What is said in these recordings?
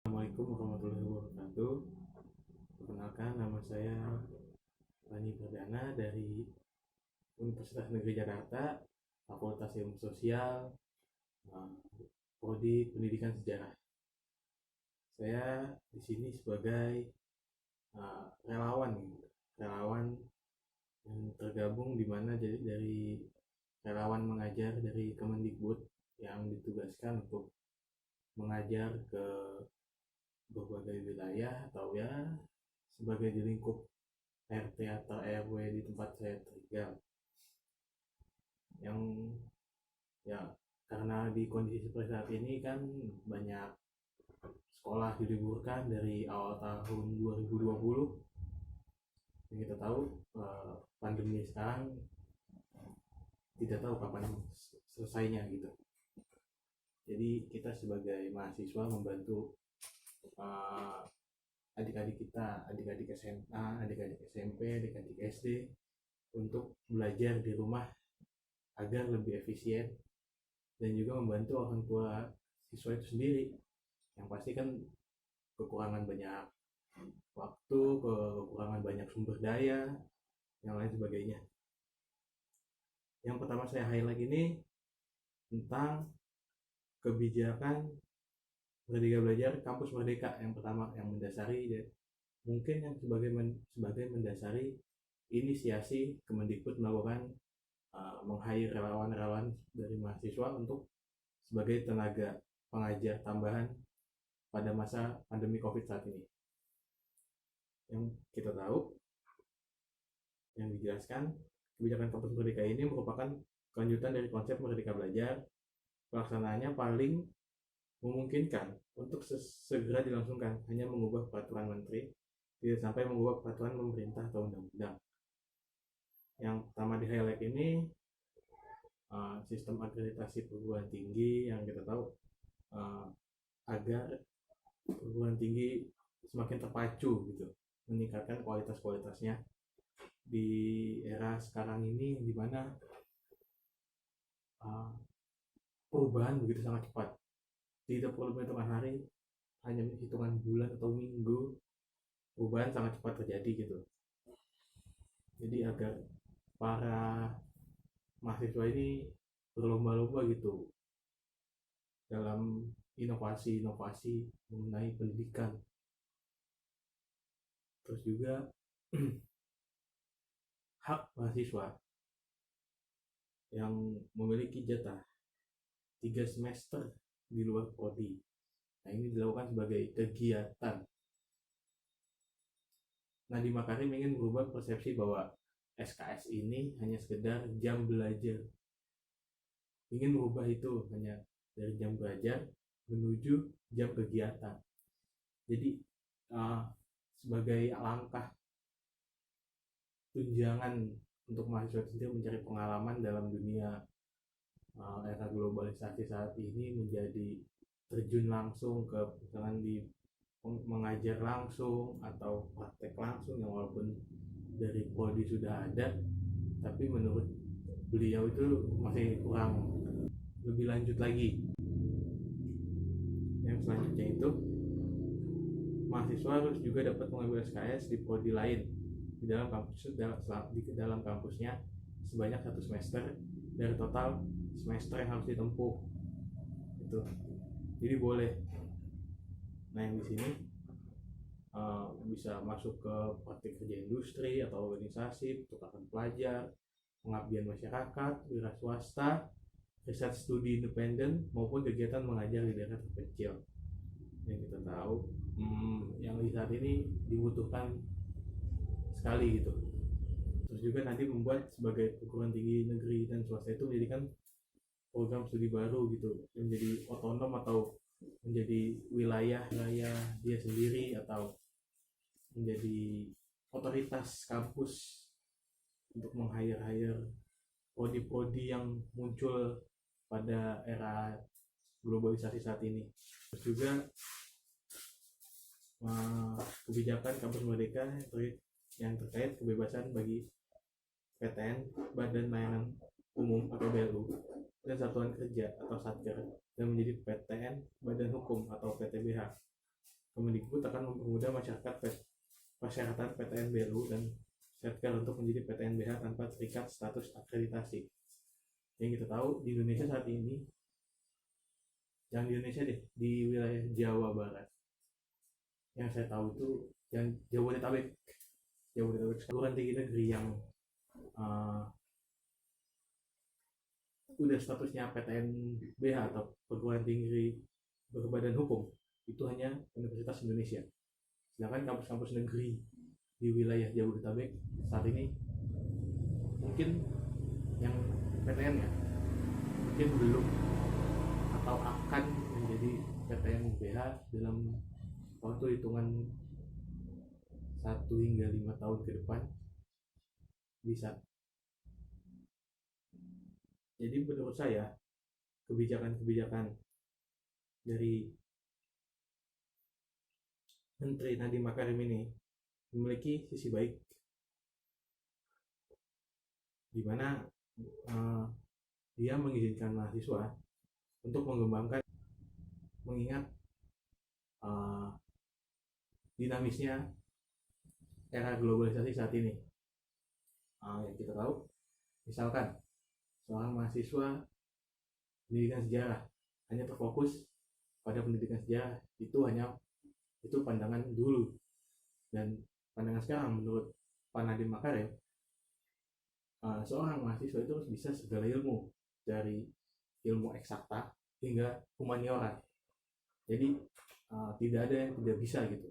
Assalamualaikum warahmatullahi wabarakatuh. Perkenalkan, nama saya Rani Perdana dari Universitas Negeri Jakarta, Fakultas Ilmu Sosial, eh, Prodi Pendidikan Sejarah. Saya di sini sebagai relawan, relawan yang tergabung di mana jadi dari relawan mengajar dari Kemendikbud yang ditugaskan untuk mengajar ke berbagai wilayah atau ya sebagai di lingkup RT atau RW di tempat saya tinggal, yang ya karena di kondisi seperti saat ini kan banyak sekolah diliburkan dari awal tahun 2020. Yang kita tahu pandemi sekarang tidak tahu kapan selesainya gitu. Jadi kita sebagai mahasiswa membantu uh, adik-adik kita, adik-adik SMA, adik-adik SMP, adik-adik SD untuk belajar di rumah agar lebih efisien, dan juga membantu orang tua siswa itu sendiri yang pasti kan kekurangan banyak waktu, kekurangan banyak sumber daya, yang lain sebagainya. Yang pertama saya highlight ini tentang kebijakan Merdeka Belajar Kampus Merdeka. Yang pertama yang mendasari, mungkin yang sebagai mendasari inisiasi Kemendikbud melakukan meng-hire relawan-relawan dari mahasiswa untuk sebagai tenaga pengajar tambahan pada masa pandemi COVID saat ini. Yang kita tahu, yang dijelaskan, kebijakan kampus merdeka ini merupakan kelanjutan dari konsep Merdeka Belajar. Pelaksanaannya paling memungkinkan untuk segera dilangsungkan, hanya mengubah peraturan menteri, tidak sampai mengubah peraturan pemerintah atau undang-undang. Yang pertama di highlight ini sistem akreditasi perguruan tinggi, yang kita tahu agar perguruan tinggi semakin terpacu gitu, meningkatkan kualitasnya di era sekarang ini di mana perubahan begitu sangat cepat. Tidak perlu hitungan hari, hanya hitungan bulan atau minggu, perubahan sangat cepat terjadi gitu. Jadi agar para mahasiswa ini berlomba-lomba gitu dalam inovasi-inovasi mengenai pendidikan. Terus juga hak mahasiswa yang memiliki jatah 3 semester di luar prodi. Nah, ini dilakukan sebagai kegiatan. Nadiem Makarim ingin merubah persepsi bahwa SKS ini hanya sekedar jam belajar. Ingin merubah itu hanya dari jam belajar menuju jam kegiatan. Jadi sebagai langkah tunjangan untuk mahasiswa sendiri mencari pengalaman dalam dunia era globalisasi saat ini, menjadi terjun langsung ke misalkan di mengajar langsung atau praktek langsung, yang walaupun dari prodi sudah ada, tapi menurut beliau itu masih kurang lebih lanjut lagi. Yang selanjutnya itu mahasiswa harus juga dapat mengambil SKS di prodi lain di dalam kampusnya sebanyak 1 semester dari total semester yang harus ditempuh itu. Jadi boleh. Nah, yang di sini bisa masuk ke praktik kerja industri atau organisasi, pertukaran pelajar, pengabdian masyarakat, wira swasta, riset studi independen, maupun kegiatan mengajar di daerah terpencil. Yang kita tahu yang di saat ini dibutuhkan sekali gitu. Terus juga nanti membuat sebagai perguruan tinggi negeri dan swasta itu menjadikan program studi baru gitu, menjadi otonom atau menjadi wilayah dia sendiri, atau menjadi otoritas kampus untuk meng-hire prodi-prodi yang muncul pada era globalisasi saat ini. Terus juga kebijakan kampus merdeka yang terkait kebebasan bagi PTN, Badan Layanan Umum atau BLU, dan Satuan Kerja atau Satker, dan menjadi PTN Badan Hukum atau PTBH. Kemendikbud akan mempermudah masyarakat persyaratan PTNBU dan sertifikat untuk menjadi PTNBH tanpa terikat status akreditasi. Yang kita tahu di Indonesia saat ini, yang di Indonesia deh, di wilayah Jawa Barat, yang saya tahu itu yang Jabodetabek perguruan tinggi negeri yang udah statusnya PTNBH atau perguruan tinggi berbadan hukum itu hanya Universitas Indonesia. Sedangkan kampus-kampus negeri di wilayah Jabodetabek saat ini mungkin yang PTN ya mungkin belum atau akan menjadi PTNBH dalam waktu hitungan 1 hingga 5 tahun ke depan bisa. Jadi menurut saya kebijakan-kebijakan dari Menteri Nadiem Makarim ini memiliki sisi baik, di mana dia mengizinkan mahasiswa untuk mengembangkan, mengingat dinamisnya era globalisasi saat ini. Yang kita tahu, misalkan seorang mahasiswa pendidikan sejarah hanya terfokus pada pendidikan sejarah, itu pandangan dulu, dan pandangan sekarang menurut Pak Nadiem Makarim, seorang mahasiswa itu harus bisa segala ilmu, dari ilmu eksakta hingga humaniora. Jadi tidak ada yang tidak bisa gitu.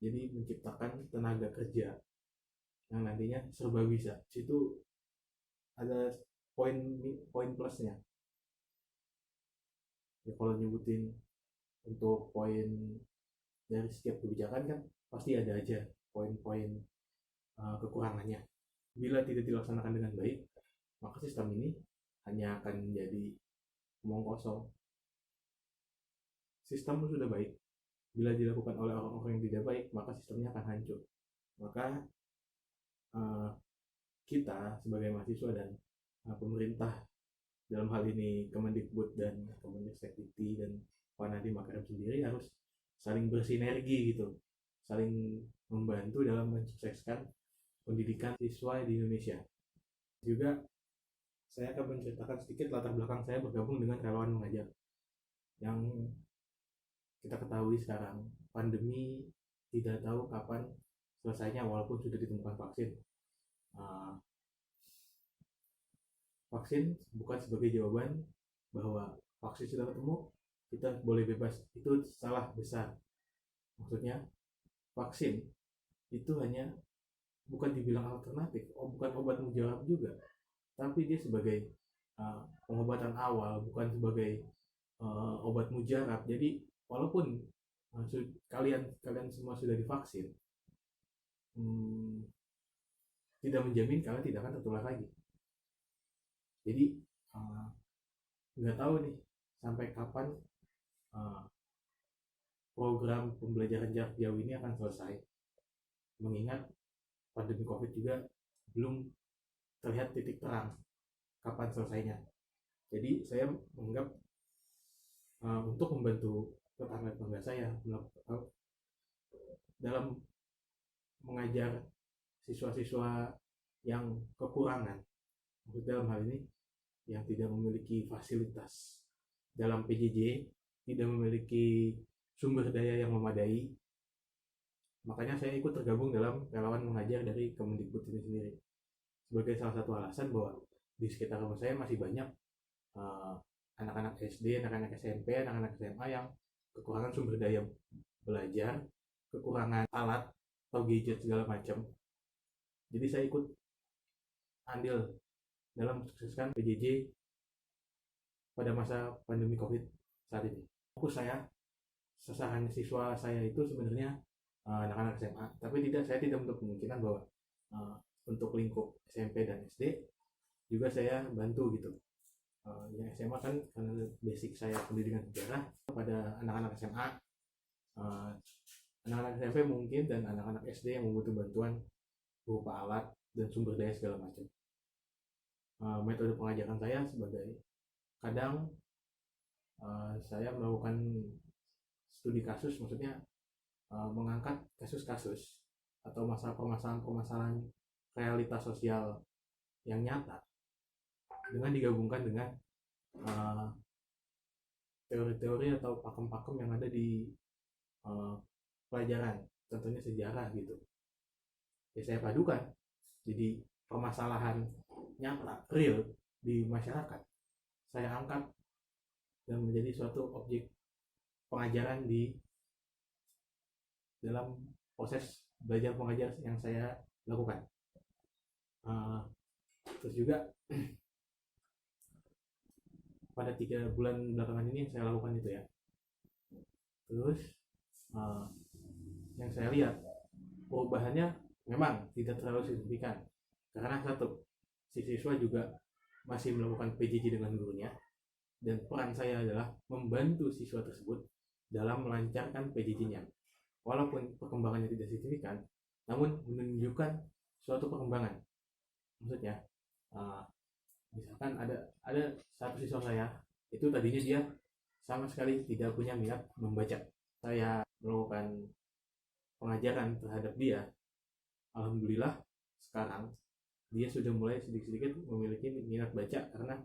Jadi menciptakan tenaga kerja yang nantinya serba bisa. Situ ada poin plusnya. Ya, kalau nyebutin untuk poin dari setiap kebijakan kan pasti ada aja poin-poin kekurangannya. Bila tidak dilaksanakan dengan baik, maka sistem ini hanya akan menjadi omong kosong. Sistem sudah baik, bila dilakukan oleh orang-orang yang tidak baik, maka sistemnya akan hancur. Maka kita sebagai mahasiswa dan pemerintah, dalam hal ini Kemendikbud dan Kemendiksekdikti dan Pak Nadiem Makarim sendiri, harus saling bersinergi gitu, saling membantu dalam mensukseskan pendidikan siswa di Indonesia. Juga saya akan menceritakan sedikit latar belakang saya bergabung dengan relawan mengajar. Yang kita ketahui sekarang, pandemi tidak tahu kapan selesainya walaupun sudah ditemukan vaksin. Vaksin bukan sebagai jawaban bahwa vaksin sudah ketemu, kita boleh bebas. Itu salah besar. Maksudnya vaksin itu hanya bukan dibilang alternatif, bukan obat mujarab juga, tapi dia sebagai pengobatan awal, bukan sebagai obat mujarab. Jadi walaupun kalian semua sudah divaksin, tidak menjamin kalian tidak akan tertular lagi. Jadi nggak tahu nih sampai kapan program pembelajaran jarak jauh ini akan selesai, mengingat pandemi COVID juga belum terlihat titik terang kapan selesainya. Jadi saya menganggap untuk membantu tetangga saya dalam mengajar siswa-siswa yang kekurangan, dalam hal ini yang tidak memiliki fasilitas dalam PJJ, tidak memiliki sumber daya yang memadai. Makanya saya ikut tergabung dalam relawan mengajar dari Kemendikbud ini sendiri, sebagai salah satu alasan bahwa di sekitar rumah saya masih banyak anak-anak SD, anak-anak SMP, anak-anak SMA yang kekurangan sumber daya belajar, kekurangan alat atau gadget segala macam. Jadi saya ikut andil dalam mensukseskan PJJ pada masa pandemi COVID saat ini. Fokus saya, sasaran siswa saya itu sebenarnya anak-anak SMA, tapi saya tidak menutup kemungkinan bahwa untuk lingkup SMP dan SD juga saya bantu gitu. Yang SMA kan karena basic saya pendidikan sejarah, pada anak-anak SMA, anak-anak SMP mungkin, dan anak-anak SD yang membutuhkan bantuan berupa alat dan sumber daya segala macam. Metode pengajaran saya sebagai kadang saya melakukan studi kasus, maksudnya mengangkat kasus-kasus atau permasalahan-permasalahan realitas sosial yang nyata dengan digabungkan dengan teori-teori atau pakem-pakem yang ada di pelajaran, contohnya sejarah gitu. Ya saya padukan, jadi permasalahan nyata, real di masyarakat, saya angkat dan menjadi suatu objek pengajaran di dalam proses belajar mengajar yang saya lakukan. Terus juga pada 3 bulan belakangan ini yang saya lakukan itu ya. Terus yang saya lihat perubahannya memang tidak terlalu signifikan, karena satu, si siswa juga masih melakukan PJJ dengan gurunya, dan peran saya adalah membantu siswa tersebut dalam melancarkan PJJ-nya. Walaupun perkembangannya tidak signifikan, namun menunjukkan suatu perkembangan. Maksudnya, misalkan ada satu siswa saya, itu tadinya dia sama sekali tidak punya minat membaca. Saya melakukan pengajaran terhadap dia. Alhamdulillah sekarang dia sudah mulai sedikit-sedikit memiliki minat baca, karena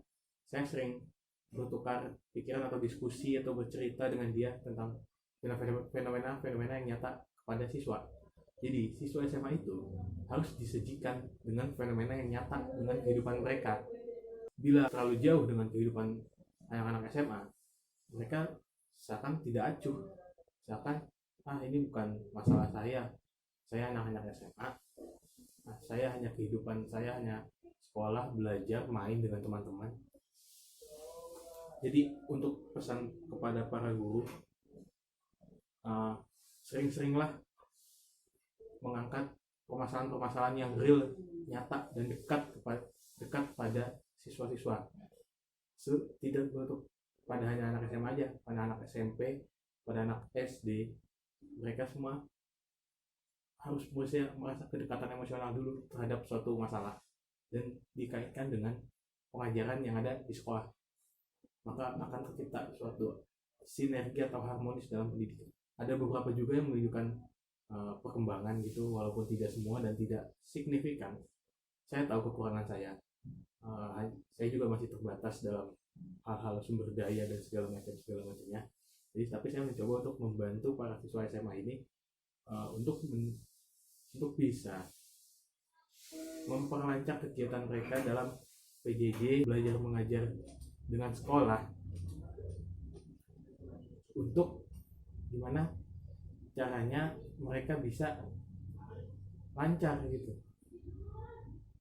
saya sering bertukar pikiran atau diskusi atau bercerita dengan dia tentang fenomena-fenomena yang nyata kepada siswa. Jadi siswa SMA itu harus disajikan dengan fenomena yang nyata dengan kehidupan mereka. Bila terlalu jauh dengan kehidupan anak-anak SMA, mereka seakan tidak acuh, seakan ini bukan masalah saya anak-anak SMA, saya hanya kehidupan saya hanya sekolah, belajar, main dengan teman-teman. Jadi untuk pesan kepada para guru, sering-seringlah mengangkat permasalahan-permasalahan yang real, nyata, dan dekat pada siswa-siswa. Tidak untuk pada hanya anak SMA aja, pada anak SMP, pada anak SD, mereka semua harus merasa kedekatan emosional dulu terhadap suatu masalah dan dikaitkan dengan pengajaran yang ada di sekolah. Maka akan tercipta suatu sinergi atau harmonis dalam pendidikan. Ada beberapa juga yang menunjukkan perkembangan gitu, walaupun tidak semua dan tidak signifikan. Saya tahu kekurangan saya. Saya juga masih terbatas dalam hal-hal sumber daya dan segala macamnya. Jadi tapi saya mencoba untuk membantu para siswa SMA ini untuk bisa memperlancar kegiatan mereka dalam PJJ, belajar mengajar dengan sekolah, untuk gimana caranya mereka bisa lancar gitu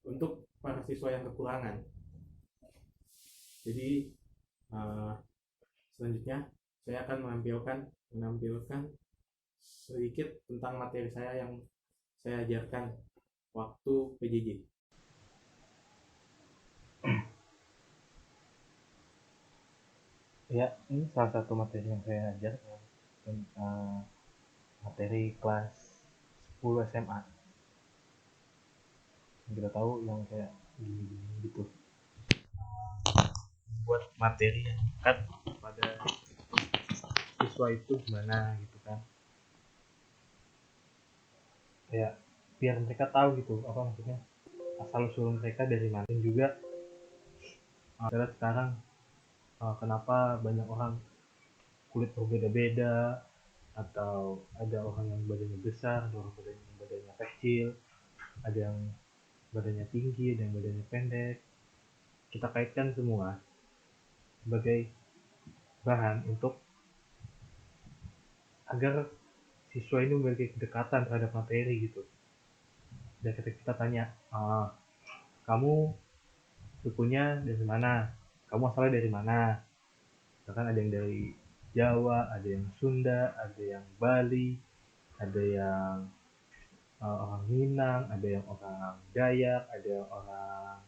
untuk para siswa yang kekurangan. Jadi selanjutnya saya akan menampilkan sedikit tentang materi saya yang saya ajarkan waktu PJJ. Ya, ini salah satu materi yang saya ajar, materi kelas 10 SMA. Kita tahu yang kayak gini gitu. Buat materi yang dekat pada siswa itu gimana gitu kan. Ya, biar mereka tahu gitu apa maksudnya, asal usul mereka dari mana. Dan juga sekarang kenapa banyak orang kulit berbeda-beda, atau ada orang yang badannya besar, ada orang yang badannya kecil, ada yang badannya tinggi, ada yang badannya pendek. Kita kaitkan semua sebagai bahan untuk agar siswa ini memiliki kedekatan terhadap materi gitu. Dan ketika kita tanya, kamu sukunya dari mana, kamu asalnya dari mana, misalkan ada yang dari Jawa, ada yang Sunda, ada yang Bali, ada yang orang Minang, ada yang orang Dayak, ada yang orang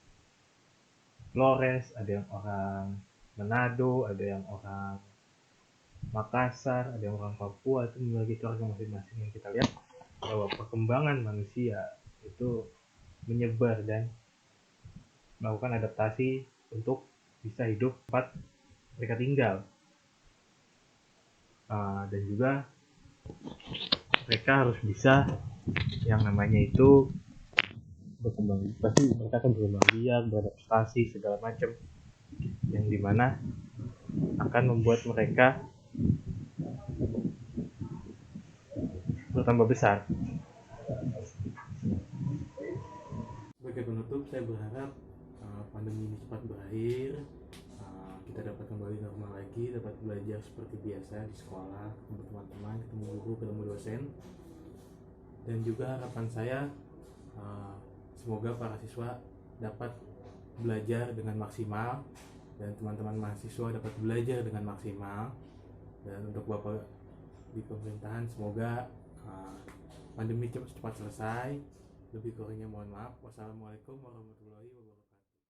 Flores, ada yang orang Manado, ada yang orang Makassar, ada yang orang Papua. Itu memiliki keluarga masing-masing. Yang kita lihat bahwa perkembangan manusia itu menyebar dan melakukan adaptasi untuk bisa hidup tempat mereka tinggal. Dan juga mereka harus bisa yang namanya itu berkembang, pasti mereka akan berkembang biak, beradaptasi segala macam, yang dimana akan membuat mereka bertambah besar. Sebagai penutup, saya berharap pandemi ini cepat berakhir, kita dapat kembali normal lagi, dapat belajar seperti biasa di sekolah, ketemu teman-teman, ketemu guru, ketemu dosen. Dan juga harapan saya, semoga para siswa dapat belajar dengan maksimal dan teman-teman mahasiswa dapat belajar dengan maksimal. Dan untuk Bapak di pemerintahan, semoga pandemi cepat selesai. Lebih kurangnya mohon maaf. Wassalamualaikum warahmatullahi wabarakatuh.